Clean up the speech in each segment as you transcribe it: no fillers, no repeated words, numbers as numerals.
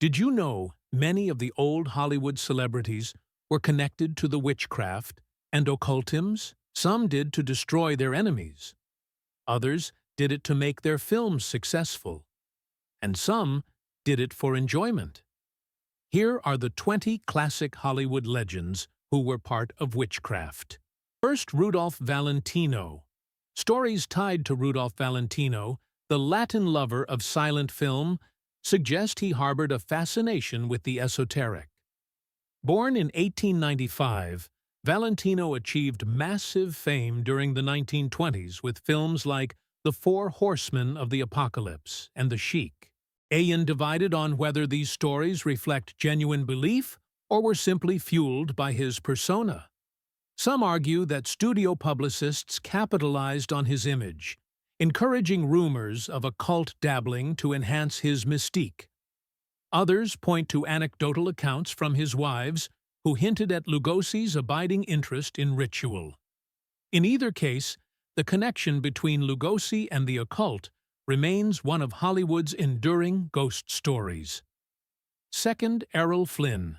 Did you know many of the old Hollywood celebrities were connected to the witchcraft and occultisms? Some did to destroy their enemies. Others did it to make their films successful. And some did it for enjoyment. Here are the 20 classic Hollywood legends who were part of witchcraft. First, Rudolph Valentino. Stories tied to Rudolph Valentino, the Latin lover of silent film, suggest he harbored a fascination with the esoteric. Born in 1895, Valentino achieved massive fame during the 1920s with films like The Four Horsemen of the Apocalypse and The Sheik. Aeon divided on whether these stories reflect genuine belief or were simply fueled by his persona. Some argue that studio publicists capitalized on his image, encouraging rumors of occult dabbling to enhance his mystique. Others point to anecdotal accounts from his wives, who hinted at Lugosi's abiding interest in ritual. In either case, the connection between Lugosi and the occult remains one of Hollywood's enduring ghost stories. Second, Errol Flynn.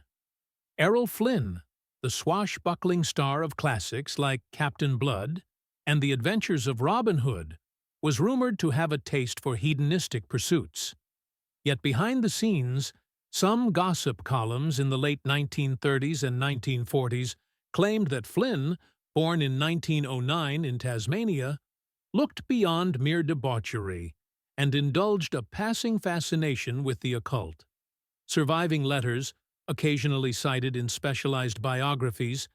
Errol Flynn, the swashbuckling star of classics like Captain Blood and The Adventures of Robin Hood, was rumored to have a taste for hedonistic pursuits. Yet behind the scenes, some gossip columns in the late 1930s and 1940s claimed that Flynn, born in 1909 in Tasmania, looked beyond mere debauchery and indulged a passing fascination with the occult. Surviving letters, occasionally cited in specialized biographies,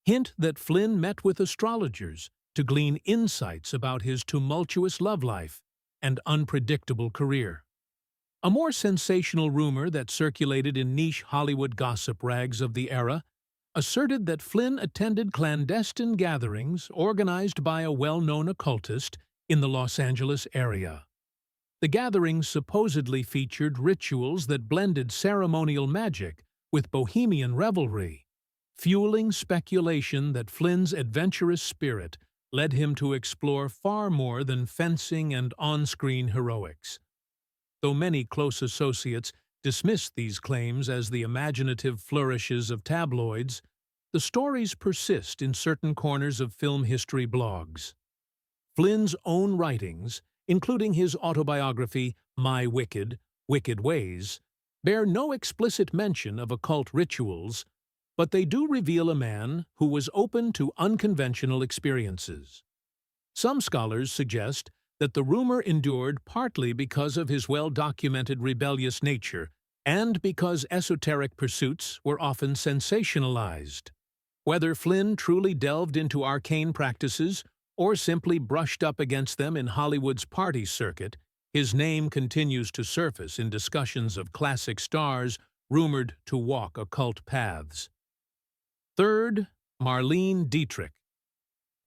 hint that Flynn met with astrologers to glean insights about his tumultuous love life and unpredictable career. A more sensational rumor that circulated in niche Hollywood gossip rags of the era asserted that Flynn attended clandestine gatherings organized by a well-known occultist in the Los Angeles area. The gatherings supposedly featured rituals that blended ceremonial magic with bohemian revelry, fueling speculation that Flynn's adventurous spirit led him to explore far more than fencing and on-screen heroics. Though many close associates dismissed these claims as the imaginative flourishes of tabloids, the stories persist in certain corners of film history blogs. Flynn's own writings, including his autobiography My Wicked, Wicked Ways, bear no explicit mention of occult rituals, but they do reveal a man who was open to unconventional experiences. Some scholars suggest that the rumor endured partly because of his well-documented rebellious nature and because esoteric pursuits were often sensationalized. Whether Flynn truly delved into arcane practices or simply brushed up against them in Hollywood's party circuit, his name continues to surface in discussions of classic stars rumored to walk occult paths. Third, Marlene Dietrich.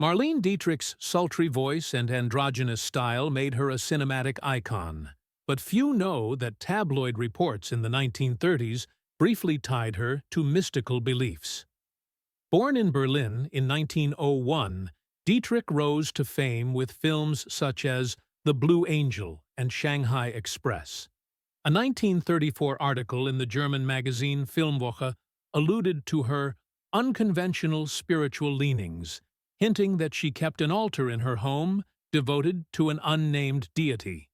Marlene Dietrich's sultry voice and androgynous style made her a cinematic icon, but few know that tabloid reports in the 1930s briefly tied her to mystical beliefs. Born in Berlin in 1901, Dietrich rose to fame with films such as The Blue Angel and Shanghai Express. A 1934 article in the German magazine Filmwoche alluded to her unconventional spiritual leanings, hinting that she kept an altar in her home devoted to an unnamed deity.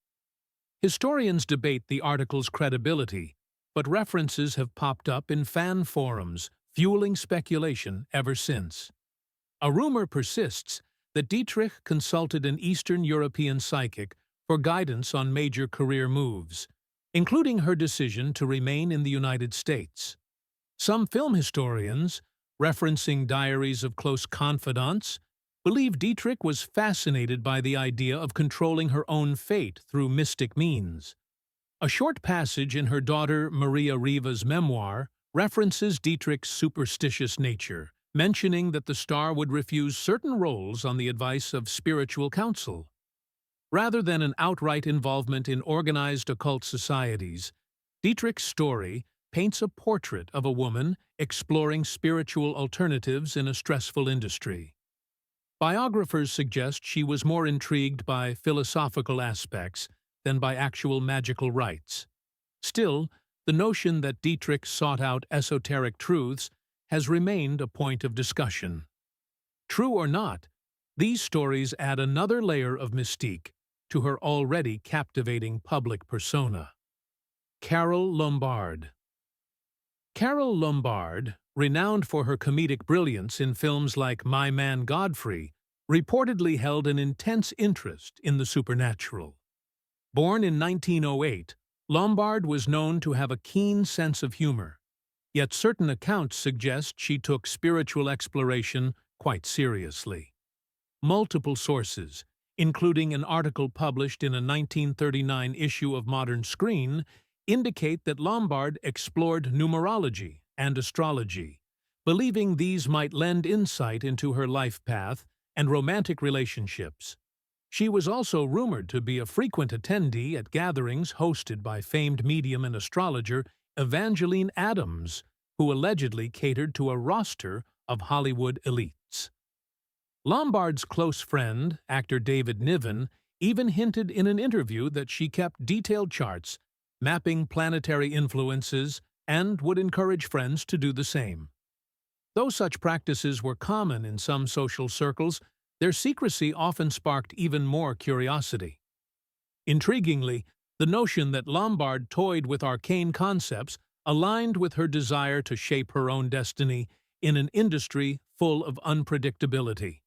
Historians debate the article's credibility, but references have popped up in fan forums, fueling speculation ever since. A rumor persists that Dietrich consulted an Eastern European psychic for guidance on major career moves, including her decision to remain in the United States. Some film historians, referencing diaries of close confidants, believe Dietrich was fascinated by the idea of controlling her own fate through mystic means. A short passage in her daughter Maria Riva's memoir references Dietrich's superstitious nature, mentioning that the star would refuse certain roles on the advice of spiritual counsel. Rather than an outright involvement in organized occult societies, Dietrich's story paints a portrait of a woman exploring spiritual alternatives in a stressful industry. Biographers suggest she was more intrigued by philosophical aspects than by actual magical rites. Still, the notion that Dietrich sought out esoteric truths has remained a point of discussion. True or not, these stories add another layer of mystique to her already captivating public persona. Carole Lombard. Carole Lombard, renowned for her comedic brilliance in films like My Man Godfrey, reportedly held an intense interest in the supernatural. Born in 1908, Lombard was known to have a keen sense of humor, yet certain accounts suggest she took spiritual exploration quite seriously. Multiple sources, including an article published in a 1939 issue of Modern Screen, indicate that Lombard explored numerology and astrology, believing these might lend insight into her life path and romantic relationships. She was also rumored to be a frequent attendee at gatherings hosted by famed medium and astrologer Evangeline Adams, who allegedly catered to a roster of Hollywood elites. Lombard's close friend, actor David Niven, even hinted in an interview that she kept detailed charts mapping planetary influences and would encourage friends to do the same. Though such practices were common in some social circles, their secrecy often sparked even more curiosity. Intriguingly, the notion that Lombard toyed with arcane concepts aligned with her desire to shape her own destiny in an industry full of unpredictability.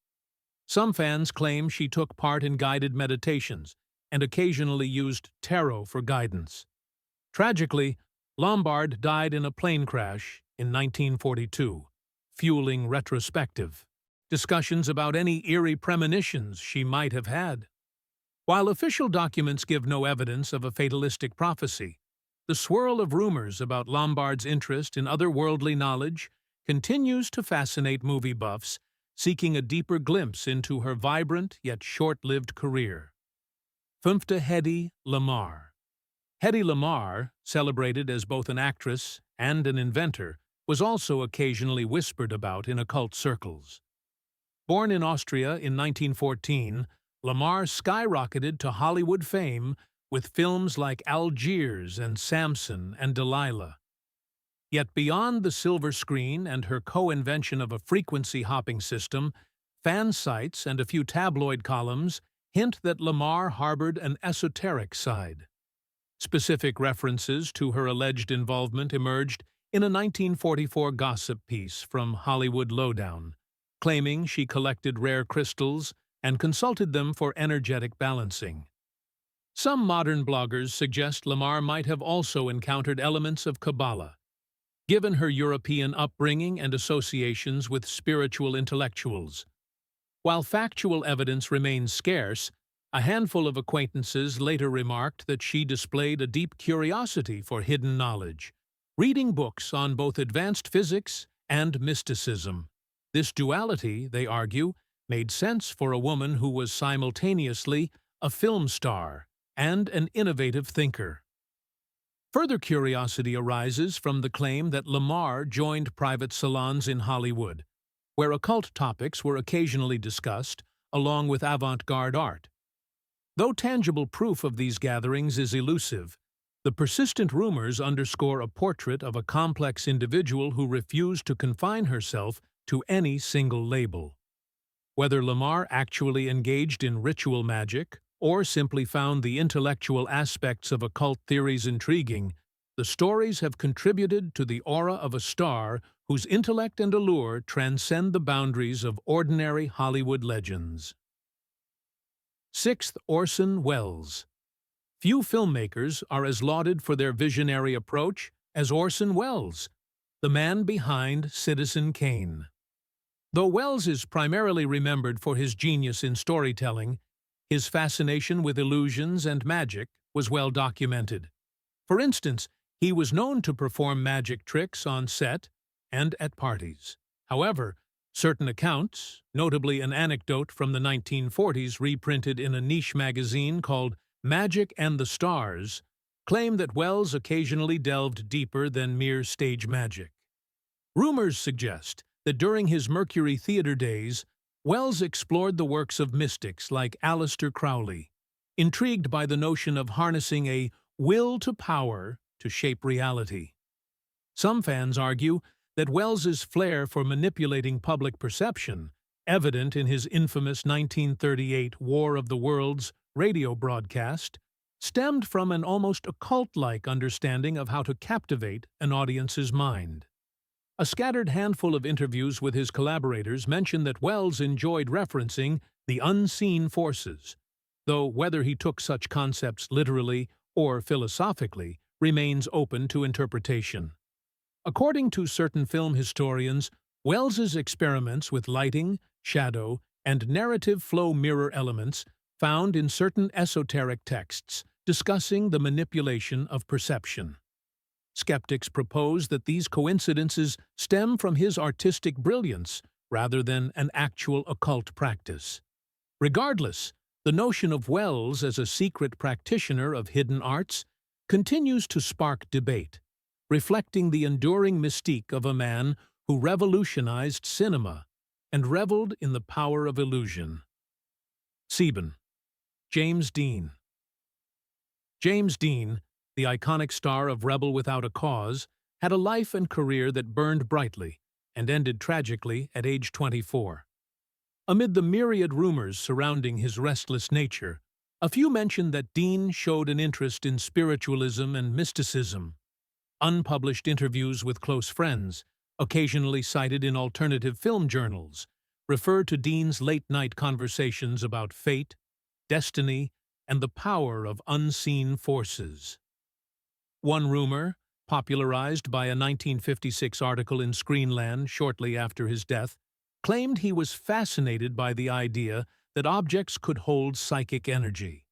Some fans claim she took part in guided meditations and occasionally used tarot for guidance. Tragically, Lombard died in a plane crash in 1942, fueling retrospective discussions about any eerie premonitions she might have had. While official documents give no evidence of a fatalistic prophecy, the swirl of rumors about Lombard's interest in otherworldly knowledge continues to fascinate movie buffs seeking a deeper glimpse into her vibrant yet short-lived career. Fünfte Hedi Lamar. Hedi Lamar, celebrated as both an actress and an inventor, was also occasionally whispered about in occult circles. Born in Austria in 1914, Lamar skyrocketed to Hollywood fame with films like Algiers and Samson and Delilah. Yet beyond the silver screen and her co-invention of a frequency-hopping system, fan sites and a few tabloid columns hint that Lamar harbored an esoteric side. Specific references to her alleged involvement emerged in a 1944 gossip piece from Hollywood Lowdown, claiming she collected rare crystals and consulted them for energetic balancing. Some modern bloggers suggest Lamar might have also encountered elements of Kabbalah, given her European upbringing and associations with spiritual intellectuals. While factual evidence remains scarce, a handful of acquaintances later remarked that she displayed a deep curiosity for hidden knowledge, reading books on both advanced physics and mysticism. This duality, they argue, made sense for a woman who was simultaneously a film star and an innovative thinker. Further curiosity arises from the claim that Lamar joined private salons in Hollywood, where occult topics were occasionally discussed, along with avant-garde art. Though tangible proof of these gatherings is elusive, the persistent rumors underscore a portrait of a complex individual who refused to confine herself to any single label. Whether Lamar actually engaged in ritual magic or simply found the intellectual aspects of occult theories intriguing, the stories have contributed to the aura of a star whose intellect and allure transcend the boundaries of ordinary Hollywood legends. Sixth, Orson Welles. Few filmmakers are as lauded for their visionary approach as Orson Welles, the man behind Citizen Kane. Though Welles is primarily remembered for his genius in storytelling, his fascination with illusions and magic was well documented. For instance, he was known to perform magic tricks on set and at parties. However, certain accounts, notably an anecdote from the 1940s reprinted in a niche magazine called Magic and the Stars, claim that Welles occasionally delved deeper than mere stage magic. Rumors suggest that during his Mercury Theatre days, Welles explored the works of mystics like Aleister Crowley, intrigued by the notion of harnessing a will to power to shape reality. Some fans argue that Wells's flair for manipulating public perception, evident in his infamous 1938 War of the Worlds radio broadcast, stemmed from an almost occult-like understanding of how to captivate an audience's mind. A scattered handful of interviews with his collaborators mention that Wells enjoyed referencing the unseen forces, though whether he took such concepts literally or philosophically remains open to interpretation. According to certain film historians, Wells's experiments with lighting, shadow, and narrative flow mirror elements found in certain esoteric texts discussing the manipulation of perception. Skeptics propose that these coincidences stem from his artistic brilliance rather than an actual occult practice. Regardless, the notion of Wells as a secret practitioner of hidden arts continues to spark debate, reflecting the enduring mystique of a man who revolutionized cinema and reveled in the power of illusion. Sebin. James Dean. James Dean, the iconic star of Rebel Without a Cause, had a life and career that burned brightly and ended tragically at age 24. Amid the myriad rumors surrounding his restless nature, a few mention that Dean showed an interest in spiritualism and mysticism. Unpublished interviews with close friends, occasionally cited in alternative film journals, refer to Dean's late-night conversations about fate, destiny, and the power of unseen forces. One rumor, popularized by a 1956 article in Screenland shortly after his death, claimed he was fascinated by the idea that objects could hold psychic energy.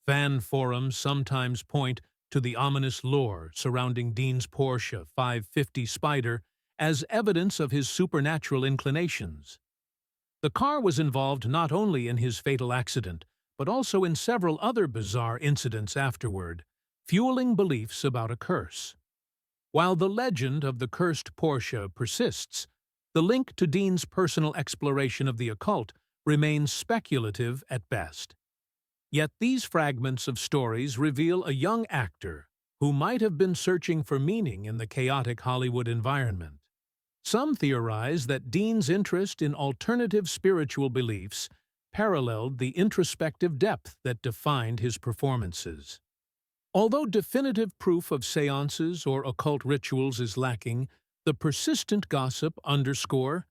Fan forums sometimes point to the ominous lore surrounding Dean's Porsche 550 Spider as evidence of his supernatural inclinations. The car was involved not only in his fatal accident, but also in several other bizarre incidents afterward, fueling beliefs about a curse. While the legend of the cursed Porsche persists, the link to Dean's personal exploration of the occult remains speculative at best. Yet these fragments of stories reveal a young actor who might have been searching for meaning in the chaotic Hollywood environment. Some theorize that Dean's interest in alternative spiritual beliefs paralleled the introspective depth that defined his performances. Although definitive proof of seances or occult rituals is lacking, the persistent gossip underscore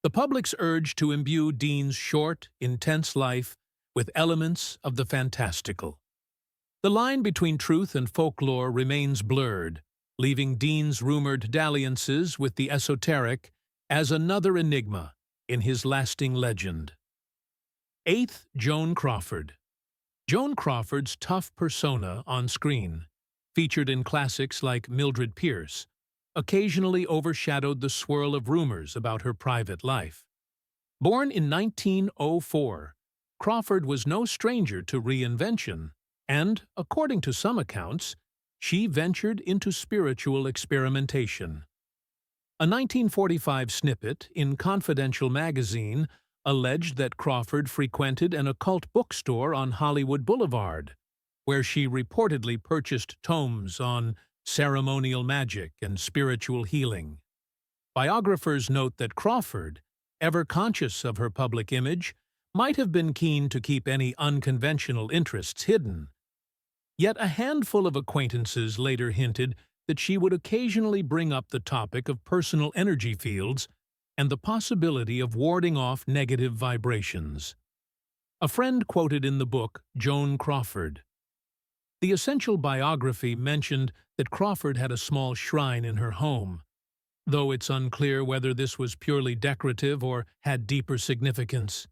the public's urge to imbue Dean's short, intense life with elements of the fantastical. The line between truth and folklore remains blurred, leaving Dean's rumored dalliances with the esoteric as another enigma in his lasting legend. 8th, Joan Crawford. Joan Crawford's tough persona on screen, featured in classics like Mildred Pierce, occasionally overshadowed the swirl of rumors about her private life. Born in 1904, Crawford was no stranger to reinvention, and, according to some accounts, she ventured into spiritual experimentation. A 1945 snippet in Confidential magazine alleged that Crawford frequented an occult bookstore on Hollywood Boulevard, where she reportedly purchased tomes on ceremonial magic and spiritual healing. Biographers note that Crawford, ever conscious of her public image, might have been keen to keep any unconventional interests hidden. Yet a handful of acquaintances later hinted that she would occasionally bring up the topic of personal energy fields and the possibility of warding off negative vibrations. A friend quoted in the book Joan Crawford. The essential biography mentioned that Crawford had a small shrine in her home, though it's unclear whether this was purely decorative or had deeper significance.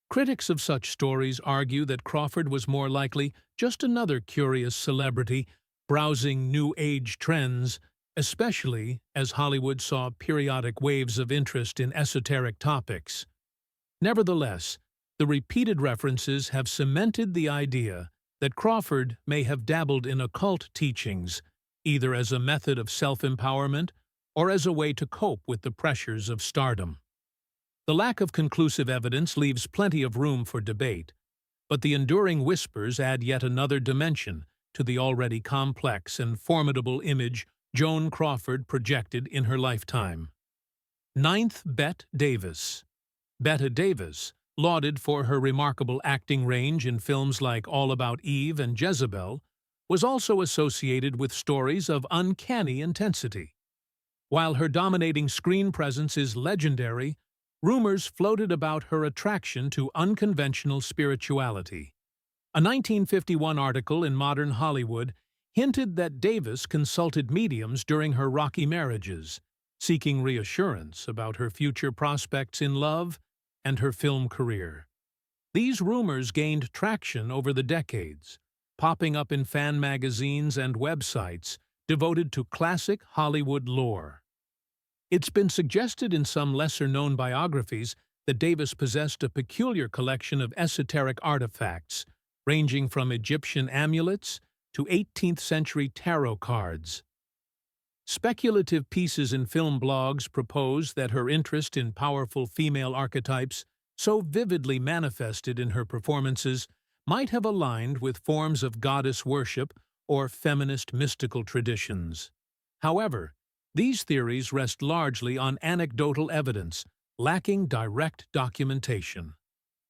Critics of such stories argue that Crawford was more likely just another curious celebrity browsing New Age trends, especially as Hollywood saw periodic waves of interest in esoteric topics. Nevertheless, the repeated references have cemented the idea that Crawford may have dabbled in occult teachings, either as a method of self-empowerment or as a way to cope with the pressures of stardom. The lack of conclusive evidence leaves plenty of room for debate, but the enduring whispers add yet another dimension to the already complex and formidable image Joan Crawford projected in her lifetime. Ninth, Bette Davis. Bette Davis, lauded for her remarkable acting range in films like All About Eve and Jezebel, was also associated with stories of uncanny intensity. While her dominating screen presence is legendary, rumors floated about her attraction to unconventional spirituality. A 1951 article in Modern Hollywood hinted that Davis consulted mediums during her rocky marriages, seeking reassurance about her future prospects in love and her film career. These rumors gained traction over the decades, popping up in fan magazines and websites devoted to classic Hollywood lore. It's been suggested in some lesser-known biographies that Davis possessed a peculiar collection of esoteric artifacts, ranging from Egyptian amulets to 18th-century tarot cards. Speculative pieces in film blogs propose that her interest in powerful female archetypes, so vividly manifested in her performances, might have aligned with forms of goddess worship or feminist mystical traditions. However, these theories rest largely on anecdotal evidence, lacking direct documentation.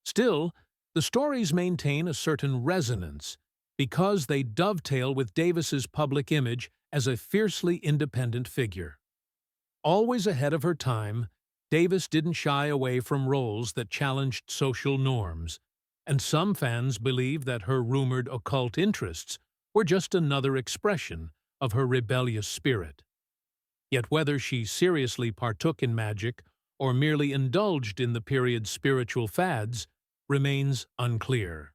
Still, the stories maintain a certain resonance because they dovetail with Davis's public image as a fiercely independent figure. Always ahead of her time, Davis didn't shy away from roles that challenged social norms, and some fans believe that her rumored occult interests were just another expression of her rebellious spirit. Yet whether she seriously partook in magic or merely indulged in the period's spiritual fads remains unclear.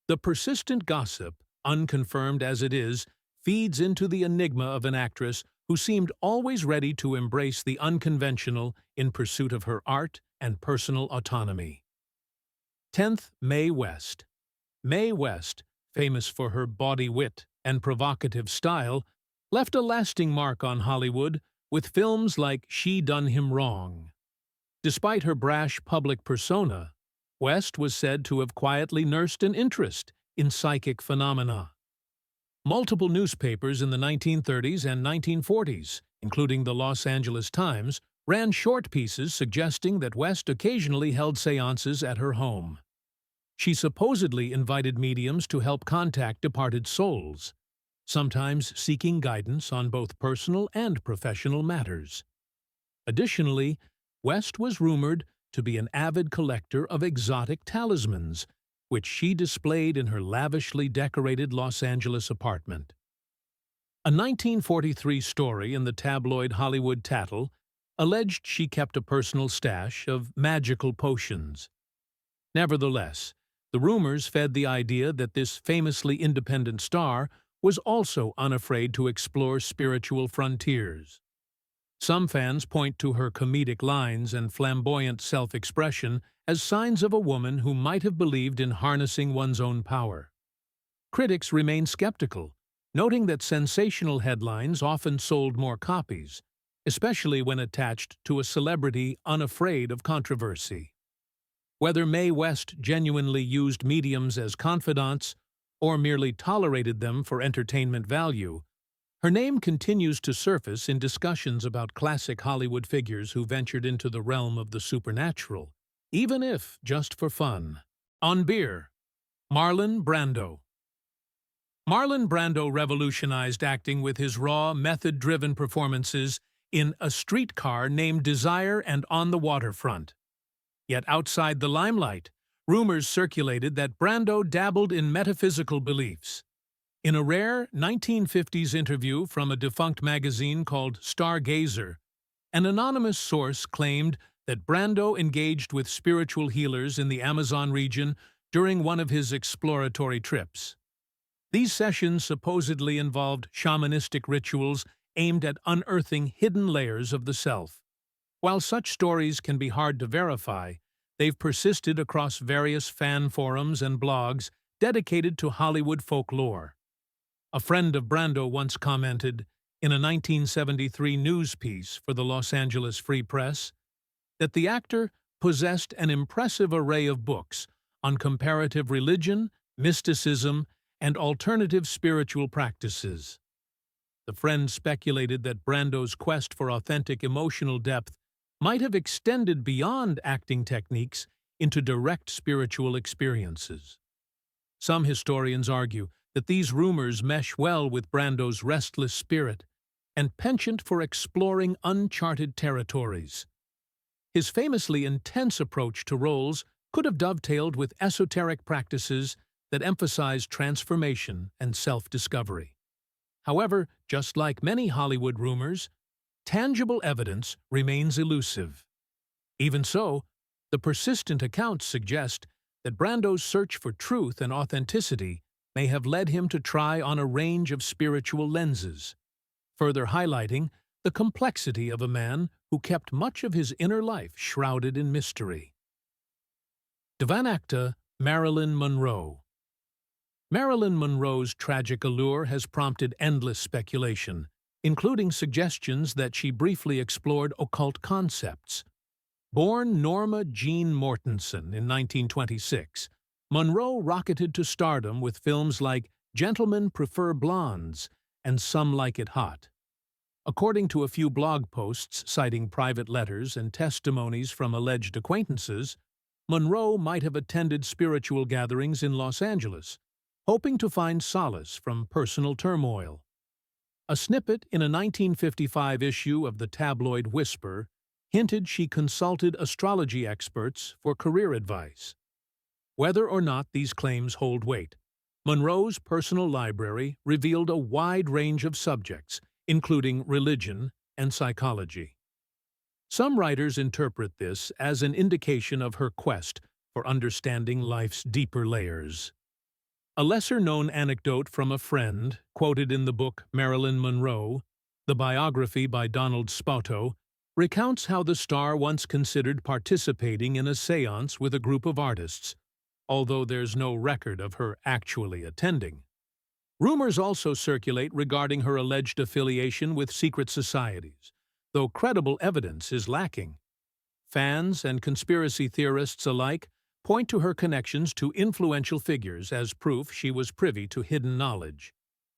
The persistent gossip, unconfirmed as it is, feeds into the enigma of an actress who seemed always ready to embrace the unconventional in pursuit of her art and personal autonomy. 10th, Mae West. Mae West, famous for her bawdy wit and provocative style, left a lasting mark on Hollywood with films like She Done Him Wrong. Despite her brash public persona, West was said to have quietly nursed an interest in psychic phenomena. Multiple newspapers in the 1930s and 1940s, including the Los Angeles Times, ran short pieces suggesting that West occasionally held seances at her home. She supposedly invited mediums to help contact departed souls, sometimes seeking guidance on both personal and professional matters. Additionally, West was rumored to be an avid collector of exotic talismans, which she displayed in her lavishly decorated Los Angeles apartment. A 1943 story in the tabloid Hollywood Tattle alleged she kept a personal stash of magical potions. Nevertheless, the rumors fed the idea that this famously independent star was also unafraid to explore spiritual frontiers. Some fans point to her comedic lines and flamboyant self-expression as signs of a woman who might have believed in harnessing one's own power. Critics remain skeptical, noting that sensational headlines often sold more copies, especially when attached to a celebrity unafraid of controversy. Whether Mae West genuinely used mediums as confidants or merely tolerated them for entertainment value, her name continues to surface in discussions about classic Hollywood figures who ventured into the realm of the supernatural, even if just for fun. On beer, Marlon Brando. Marlon Brando revolutionized acting with his raw, method-driven performances in A Streetcar Named Desire and On the Waterfront. Yet outside the limelight, rumors circulated that Brando dabbled in metaphysical beliefs. In a rare 1950s interview from a defunct magazine called Stargazer, an anonymous source claimed that Brando engaged with spiritual healers in the Amazon region during one of his exploratory trips. These sessions supposedly involved shamanistic rituals aimed at unearthing hidden layers of the self. While such stories can be hard to verify, they've persisted across various fan forums and blogs dedicated to Hollywood folklore. A friend of Brando once commented, in a 1973 news piece for the Los Angeles Free Press, that the actor possessed an impressive array of books on comparative religion, mysticism, and alternative spiritual practices. The friend speculated that Brando's quest for authentic emotional depth might have extended beyond acting techniques into direct spiritual experiences. Some historians argue that these rumors mesh well with Brando's restless spirit and penchant for exploring uncharted territories. His famously intense approach to roles could have dovetailed with esoteric practices that emphasize transformation and self-discovery. However, just like many Hollywood rumors, tangible evidence remains elusive. Even so, the persistent accounts suggest that Brando's search for truth and authenticity may have led him to try on a range of spiritual lenses, further highlighting the complexity of a man who kept much of his inner life shrouded in mystery. Divan actor Marilyn Monroe. Marilyn Monroe's tragic allure has prompted endless speculation, including suggestions that she briefly explored occult concepts. Born Norma Jean Mortensen in 1926, Monroe rocketed to stardom with films like Gentlemen Prefer Blondes and Some Like It Hot. According to a few blog posts citing private letters and testimonies from alleged acquaintances, Monroe might have attended spiritual gatherings in Los Angeles, hoping to find solace from personal turmoil. A snippet in a 1955 issue of the tabloid Whisper hinted she consulted astrology experts for career advice. Whether or not these claims hold weight, Monroe's personal library revealed a wide range of subjects, including religion and psychology. Some writers interpret this as an indication of her quest for understanding life's deeper layers. A lesser-known anecdote from a friend, quoted in the book Marilyn Monroe, the biography by Donald Spoto, recounts how the star once considered participating in a séance with a group of artists, although there's no record of her actually attending. Rumors also circulate regarding her alleged affiliation with secret societies, though credible evidence is lacking. Fans and conspiracy theorists alike point to her connections to influential figures as proof she was privy to hidden knowledge.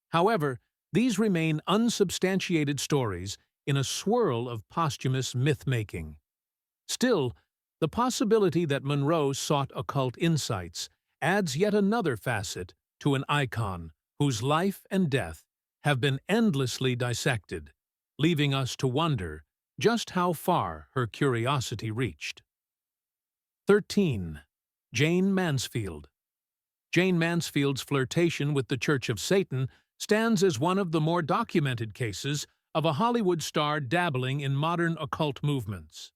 However, these remain unsubstantiated stories in a swirl of posthumous myth-making. Still, the possibility that Monroe sought occult insights adds yet another facet to an icon whose life and death have been endlessly dissected, leaving us to wonder just how far her curiosity reached. 13. Jane Mansfield. Jane Mansfield's flirtation with the Church of Satan stands as one of the more documented cases of a Hollywood star dabbling in modern occult movements.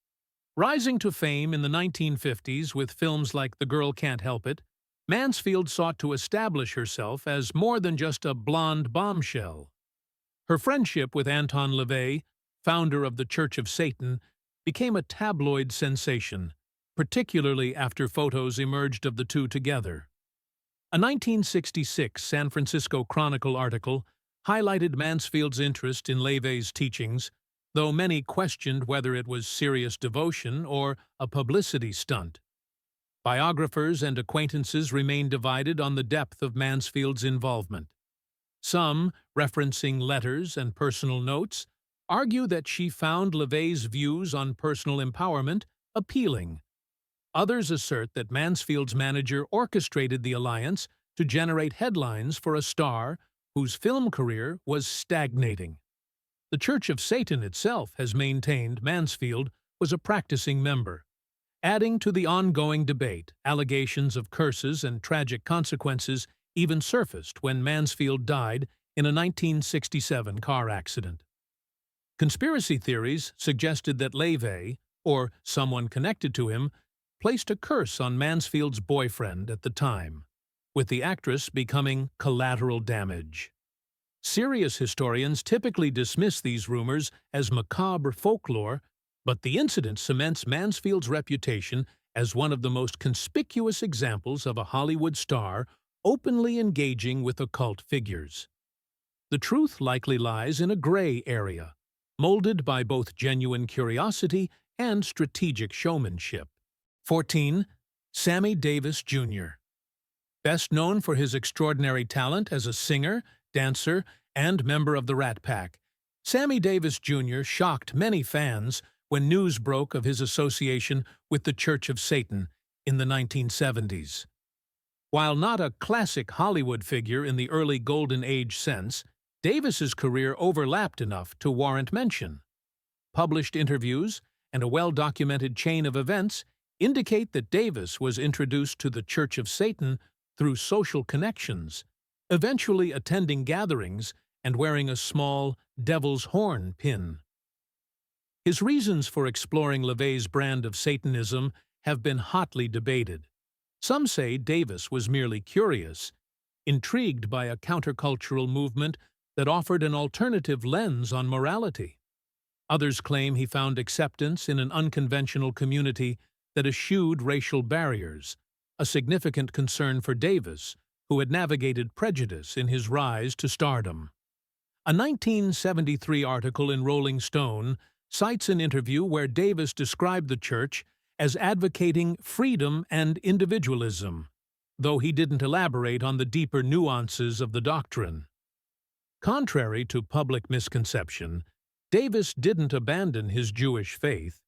Rising to fame in the 1950s with films like The Girl Can't Help It, Mansfield sought to establish herself as more than just a blonde bombshell. Her friendship with Anton LaVey, founder of the Church of Satan, became a tabloid sensation, particularly after photos emerged of the two together. A 1966 San Francisco Chronicle article highlighted Mansfield's interest in LaVey's teachings, though many questioned whether it was serious devotion or a publicity stunt. Biographers and acquaintances remain divided on the depth of Mansfield's involvement. Some, referencing letters and personal notes, argue that she found LaVey's views on personal empowerment appealing. Others assert that Mansfield's manager orchestrated the alliance to generate headlines for a star whose film career was stagnating. The Church of Satan itself has maintained Mansfield was a practicing member. Adding to the ongoing debate, allegations of curses and tragic consequences even surfaced when Mansfield died in a 1967 car accident. Conspiracy theories suggested that LaVey, or someone connected to him, placed a curse on Mansfield's boyfriend at the time, with the actress becoming collateral damage. Serious historians typically dismiss these rumors as macabre folklore, but the incident cements Mansfield's reputation as one of the most conspicuous examples of a Hollywood star openly engaging with occult figures. The truth likely lies in a gray area, molded by both genuine curiosity and strategic showmanship. 14. Sammy Davis Jr. Best known for his extraordinary talent as a singer, dancer, and member of the Rat Pack, Sammy Davis Jr. shocked many fans when news broke of his association with the Church of Satan in the 1970s. While not a classic Hollywood figure in the early Golden Age sense, Davis's career overlapped enough to warrant mention. Published interviews and a well-documented chain of events indicate that Davis was introduced to the Church of Satan through social connections, eventually attending gatherings and wearing a small devil's horn pin. His reasons for exploring LaVey's brand of Satanism have been hotly debated. Some say Davis was merely curious, intrigued by a countercultural movement that offered an alternative lens on morality. Others claim he found acceptance in an unconventional community that eschewed racial barriers, a significant concern for Davis, who had navigated prejudice in his rise to stardom. A 1973 article in Rolling Stone cites an interview where Davis described the church as advocating freedom and individualism, though he didn't elaborate on the deeper nuances of the doctrine. Contrary to public misconception, Davis didn't abandon his Jewish faith.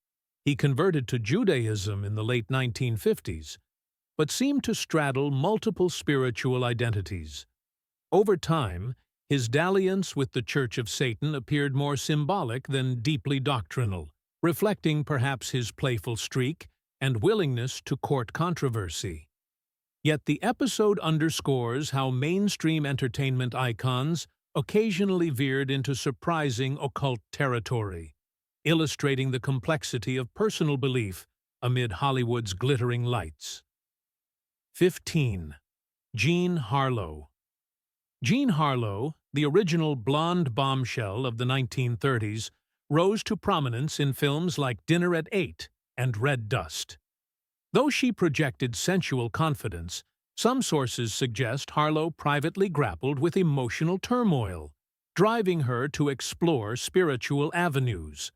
He converted to Judaism in the late 1950s, but seemed to straddle multiple spiritual identities. Over time, his dalliance with the Church of Satan appeared more symbolic than deeply doctrinal, reflecting perhaps his playful streak and willingness to court controversy. Yet the episode underscores how mainstream entertainment icons occasionally veered into surprising occult territory, illustrating the complexity of personal belief amid Hollywood's glittering lights. 15. Jean Harlo. Jean Harlo, the original blonde bombshell of the 1930s, rose to prominence in films like Dinner at 8 and Red Dust. Though she projected sensual confidence, some sources suggest Harlo privately grappled with emotional turmoil, driving her to explore spiritual avenues.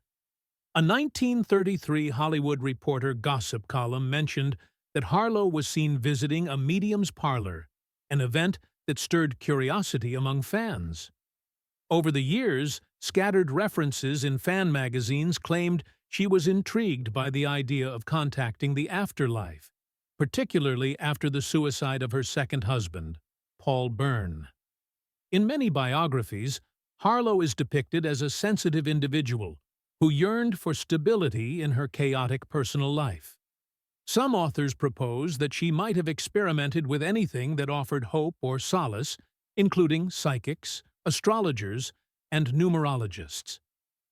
A 1933 Hollywood Reporter gossip column mentioned that Harlo was seen visiting a medium's parlor, an event that stirred curiosity among fans. Over the years, scattered references in fan magazines claimed she was intrigued by the idea of contacting the afterlife, particularly after the suicide of her second husband, Paul Byrne. In many biographies, Harlo is depicted as a sensitive individual who yearned for stability in her chaotic personal life. Some authors propose that she might have experimented with anything that offered hope or solace, including psychics, astrologers, and numerologists.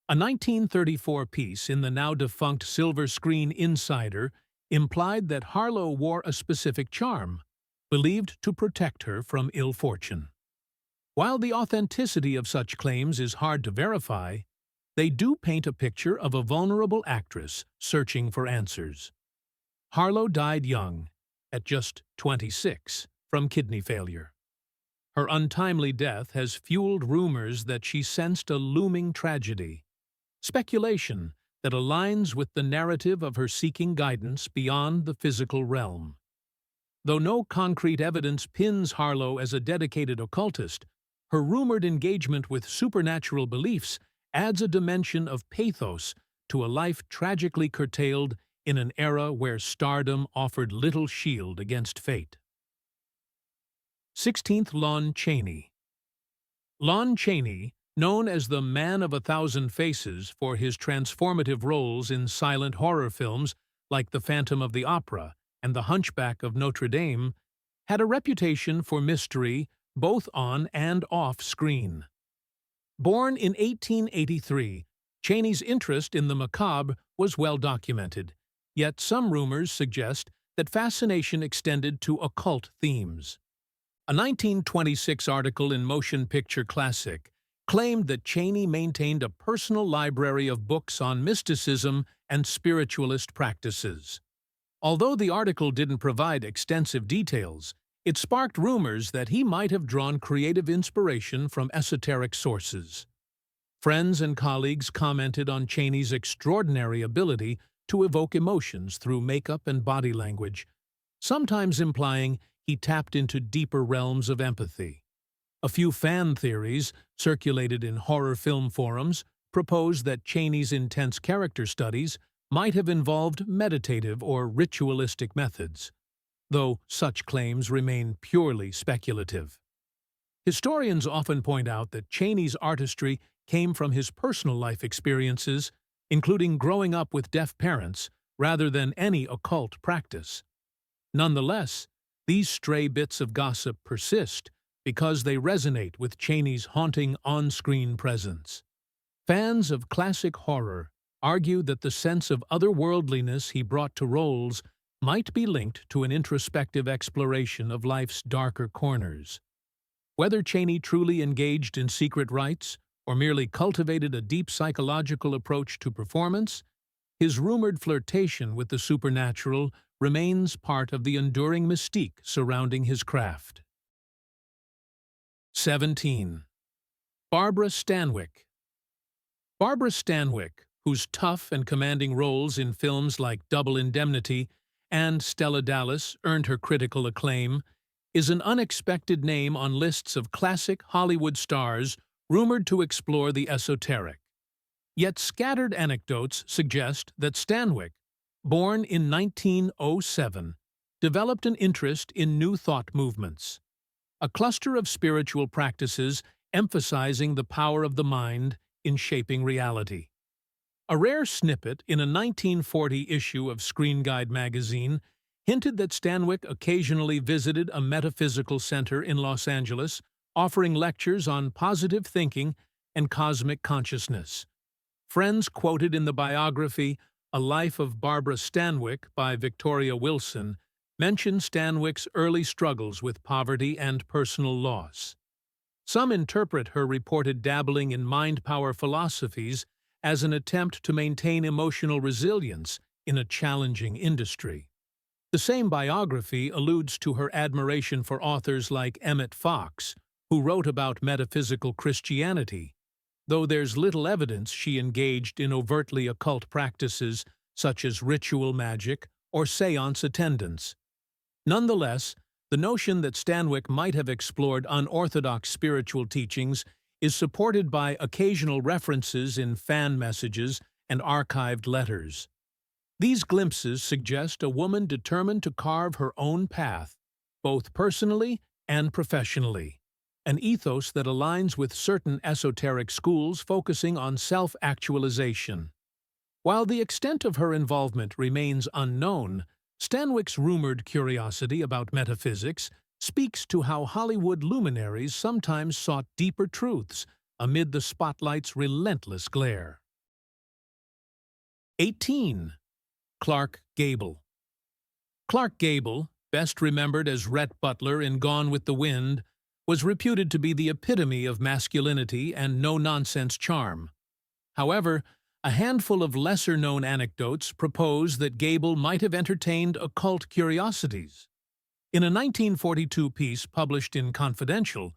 A 1934 piece in the now-defunct Silver Screen Insider implied that Harlo wore a specific charm, believed to protect her from ill fortune. While the authenticity of such claims is hard to verify, they do paint a picture of a vulnerable actress searching for answers. Harlo died young, at just 26, from kidney failure. Her untimely death has fueled rumors that she sensed a looming tragedy, speculation that aligns with the narrative of her seeking guidance beyond the physical realm. Though no concrete evidence pins Harlo as a dedicated occultist, her rumored engagement with supernatural beliefs adds a dimension of pathos to a life tragically curtailed in an era where stardom offered little shield against fate. 16th Lon Chaney. Lon Chaney, known as the Man of a Thousand Faces for his transformative roles in silent horror films like The Phantom of the Opera and The Hunchback of Notre Dame, had a reputation for mystery both on and off screen. Born in 1883, Chaney's interest in the macabre was well documented, yet some rumors suggest that fascination extended to occult themes. A 1926 article in Motion Picture Classic claimed that Chaney maintained a personal library of books on mysticism and spiritualist practices. Although the article didn't provide extensive details, it sparked rumors that he might have drawn creative inspiration from esoteric sources. Friends and colleagues commented on Chaney's extraordinary ability to evoke emotions through makeup and body language, sometimes implying he tapped into deeper realms of empathy. A few fan theories, circulated in horror film forums, propose that Chaney's intense character studies might have involved meditative or ritualistic methods, though such claims remain purely speculative. Historians often point out that Chaney's artistry came from his personal life experiences, including growing up with deaf parents, rather than any occult practice. Nonetheless, these stray bits of gossip persist because they resonate with Chaney's haunting on-screen presence. Fans of classic horror argue that the sense of otherworldliness he brought to roles might be linked to an introspective exploration of life's darker corners. Whether Chaney truly engaged in secret rites or merely cultivated a deep psychological approach to performance, his rumored flirtation with the supernatural remains part of the enduring mystique surrounding his craft. 17. Barbara Stanwyck. Barbara Stanwyck, whose tough and commanding roles in films like Double Indemnity and Stella Dallas earned her critical acclaim, is an unexpected name on lists of classic Hollywood stars rumored to explore the esoteric. Yet scattered anecdotes suggest that Stanwyck, born in 1907, developed an interest in New Thought movements, a cluster of spiritual practices emphasizing the power of the mind in shaping reality. A rare snippet in a 1940 issue of Screen Guide magazine hinted that Stanwyck occasionally visited a metaphysical center in Los Angeles, offering lectures on positive thinking and cosmic consciousness. Friends quoted in the biography A Life of Barbara Stanwyck by Victoria Wilson mention Stanwyck's early struggles with poverty and personal loss. Some interpret her reported dabbling in mind-power philosophies as an attempt to maintain emotional resilience in a challenging industry. The same biography alludes to her admiration for authors like Emmett Fox, who wrote about metaphysical Christianity, though there's little evidence she engaged in overtly occult practices such as ritual magic or seance attendance. Nonetheless, the notion that Stanwyck might have explored unorthodox spiritual teachings is supported by occasional references in fan messages and archived letters. These glimpses suggest a woman determined to carve her own path, both personally and professionally, an ethos that aligns with certain esoteric schools focusing on self-actualization. While the extent of her involvement remains unknown, Stanwyck's rumored curiosity about metaphysics speaks to how Hollywood luminaries sometimes sought deeper truths amid the spotlight's relentless glare. 18. Clark Gable. Clark Gable, best remembered as Rhett Butler in Gone with the Wind, was reputed to be the epitome of masculinity and no-nonsense charm. However, a handful of lesser-known anecdotes propose that Gable might have entertained occult curiosities. In a 1942 piece published in Confidential,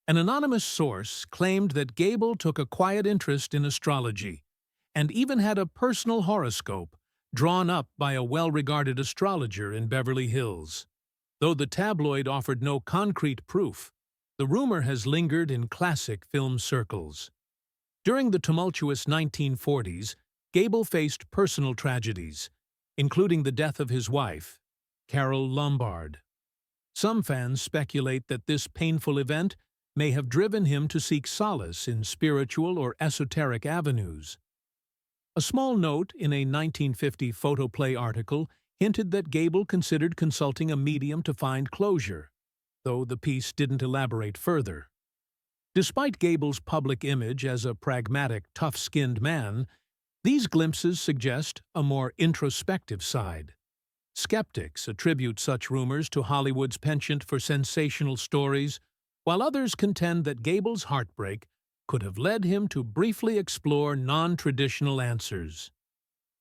an anonymous source claimed that Gable took a quiet interest in astrology and even had a personal horoscope drawn up by a well-regarded astrologer in Beverly Hills. Though the tabloid offered no concrete proof, the rumor has lingered in classic film circles. During the tumultuous 1940s, Gable faced personal tragedies, including the death of his wife, Carole Lombard. Some fans speculate that this painful event may have driven him to seek solace in spiritual or esoteric avenues. A small note in a 1950 photoplay article hinted that Gable considered consulting a medium to find closure, though the piece didn't elaborate further. Despite Gable's public image as a pragmatic, tough-skinned man, these glimpses suggest a more introspective side. Skeptics attribute such rumors to Hollywood's penchant for sensational stories, while others contend that Gable's heartbreak could have led him to briefly explore non-traditional answers.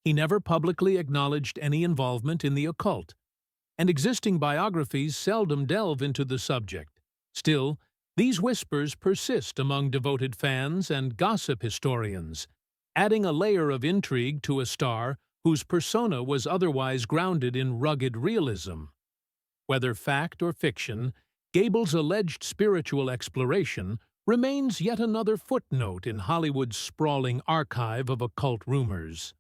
He never publicly acknowledged any involvement in the occult, and existing biographies seldom delve into the subject. Still, these whispers persist among devoted fans and gossip historians, adding a layer of intrigue to a star whose persona was otherwise grounded in rugged realism. Whether fact or fiction, Gable's alleged spiritual exploration remains yet another footnote in Hollywood's sprawling archive of occult rumors.